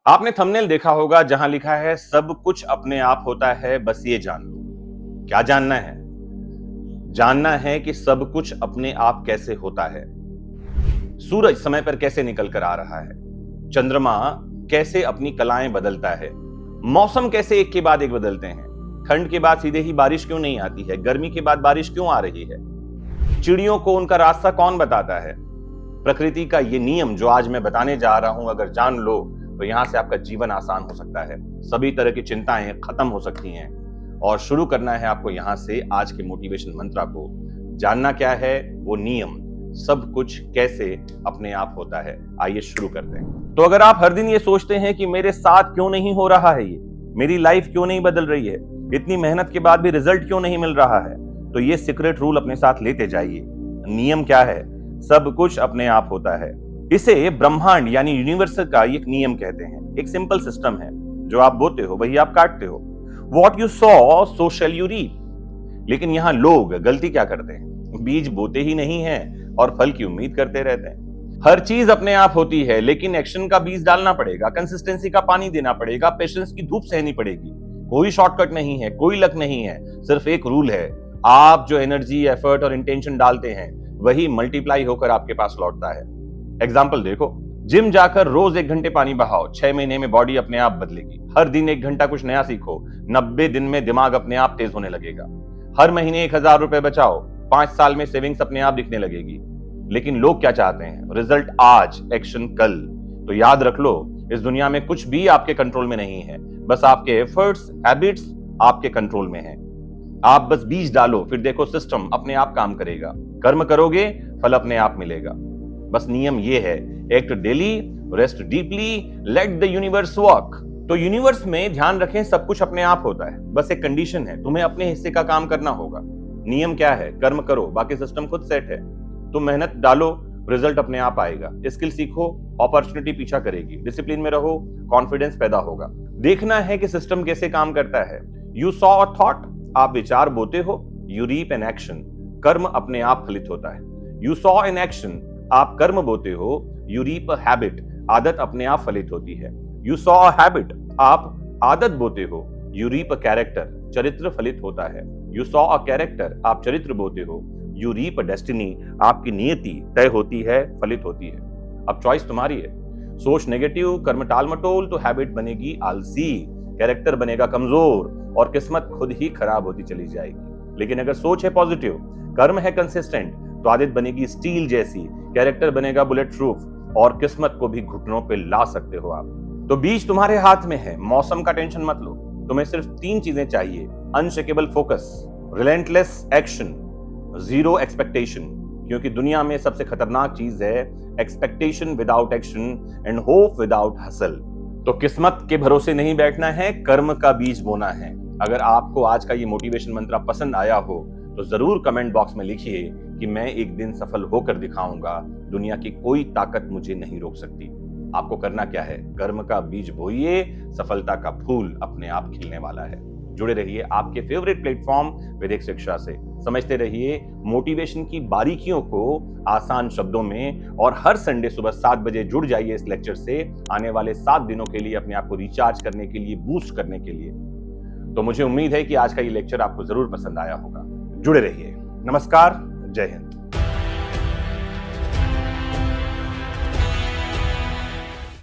आपने थंबनेल देखा होगा जहां लिखा है सब कुछ अपने आप होता है, बस ये जान लो। क्या जानना है? जानना है कि सब कुछ अपने आप कैसे होता है। सूरज समय पर कैसे निकल कर आ रहा है, चंद्रमा कैसे अपनी कलाएं बदलता है, मौसम कैसे एक के बाद एक बदलते हैं, ठंड के बाद सीधे ही बारिश क्यों नहीं आती है, गर्मी के बाद बारिश क्यों आ रही है, चिड़ियों को उनका रास्ता कौन बताता है। प्रकृति का ये नियम जो आज मैं बताने जा रहा हूं, अगर जान लो तो यहां से आपका जीवन आसान हो सकता है, सभी तरह की चिंताएं खत्म हो सकती हैं। और शुरू करना है आपको यहां से आज के मोटिवेशन मंत्र को। जानना क्या है वो नियम, सब कुछ कैसे अपने आप होता है। आइए शुरू करते हैं। तो अगर आप हर दिन ये सोचते हैं कि मेरे साथ क्यों नहीं हो रहा है, ये मेरी लाइफ क्यों नहीं बदल रही है, इतनी मेहनत के बाद भी रिजल्ट क्यों नहीं मिल रहा है, तो ये सीक्रेट रूल अपने साथ लेते जाइए। नियम क्या है? सब कुछ अपने आप होता है। इसे ब्रह्मांड यानी यूनिवर्स का एक नियम कहते हैं। एक सिंपल सिस्टम है, जो आप बोते हो वही आप काटते हो। What you sow, so shall you reap। लेकिन यहां लोग गलती क्या करते हैं? बीज बोते ही नहीं हैं और फल की उम्मीद करते रहते हैं। हर चीज अपने आप होती है, लेकिन एक्शन का बीज डालना पड़ेगा, कंसिस्टेंसी का पानी देना पड़ेगा, पेशेंस की धूप सहनी पड़ेगी। कोई शॉर्टकट नहीं है, कोई लक नहीं है, सिर्फ एक रूल है। आप जो एनर्जी, एफर्ट और इंटेंशन डालते हैं वही मल्टीप्लाई होकर आपके पास लौटता है। एग्जाम्पल देखो, जिम जाकर रोज 1 घंटे पानी बहाओ, 6 महीने में बॉडी अपने आप बदलेगी। हर दिन 1 घंटा कुछ नया सीखो, 90 दिन में दिमाग अपने आप तेज होने लगेगा। हर महीने 1000 रुपए बचाओ, 5 साल में सेविंग्स अपने आप दिखने लगेगी। लेकिन लोग क्या चाहते हैं? रिजल्ट आज, एक्शन कल। तो याद रख लो, इस दुनिया में कुछ भी आपके कंट्रोल में नहीं है, बस आपके एफर्ट्स, हैबिट्स आपके कंट्रोल में है। आप बस बीज डालो, फिर देखो सिस्टम अपने आप काम करेगा। कर्म करोगे, फल अपने आप मिलेगा। बस नियम ये है, act daily, rest deeply, let the universe work. तो यूनिवर्स में ध्यान रखें, सब कुछ अपने आप होता है, बस एक कंडीशन है, तुम्हें अपने हिस्से का काम करना होगा। नियम क्या है? कर्म करो, बाकी सिस्टम खुद सेट है। तुम मेहनत डालो, रिजल्ट अपने आप आएगा। स्किल सीखो, अपॉर्चुनिटी पीछा करेगी। डिसिप्लिन में रहो, कॉन्फिडेंस पैदा होगा। देखना है कि सिस्टम कैसे काम करता है। यू सॉ अ थॉट, आप विचार बोते हो, यू रीप एन एक्शन, कर्म अपने आप फलित होता है। यू सॉ एन एक्शन, आप कर्म बोते हो, यू रीप अ हैबिट, आदत अपने आप फलित होती है। यू सॉ अ हैबिट, आप आदत बोते हो, यू रीप अ कैरेक्टर, चरित्र फलित होता है। यू सॉ अ कैरेक्टर, आप चरित्र बोते हो, यू रीप अ डेस्टिनी, आपकी नियति तय होती है, फलित होती है। अब चॉइस तुम्हारी है। सोच नेगेटिव, कर्म टालमटोल, तो हैबिट बनेगी आलसी, कैरेक्टर बनेगा कमजोर और किस्मत खुद ही खराब होती चली जाएगी। लेकिन अगर सोच है पॉजिटिव, कर्म है कंसिस्टेंट, तो आदत बनेगी स्टील जैसी, कैरेक्टर बनेगा बुलेट प्रूफ और किस्मत को भी घुटनों पे ला सकते हो आप। तो बीज तुम्हारे हाथ में है, मौसम का टेंशन मत लो। तुम्हें सिर्फ 3 चीजें चाहिए: unshakeable focus, relentless action, zero expectation. क्योंकि दुनिया में सबसे खतरनाक चीज है expectation without action and hope without hustle. तो किस्मत के भरोसे नहीं बैठना है, कर्म का बीज बोना है। अगर आपको आज का ये मोटिवेशन मंत्र पसंद आया हो तो जरूर कमेंट बॉक्स में लिखिए कि मैं एक दिन सफल होकर दिखाऊंगा, दुनिया की कोई ताकत मुझे नहीं रोक सकती। आपको करना क्या है? कर्म का बीज बोइए, सफलता का फूल अपने आप खिलने वाला है। जुड़े रहिए आपके फेवरेट प्लेटफॉर्म विधिक शिक्षा से। समझते रहिए मोटिवेशन की बारीकियों को आसान शब्दों में, और हर संडे सुबह 7 बजे जुड़ जाइए इस लेक्चर से, आने वाले 7 दिनों के लिए अपने आप को रिचार्ज करने के लिए, बूस्ट करने के लिए। तो मुझे उम्मीद है कि आज का ये लेक्चर आपको जरूर पसंद आया होगा। जुड़े रहिए। नमस्कार, जय हिंद।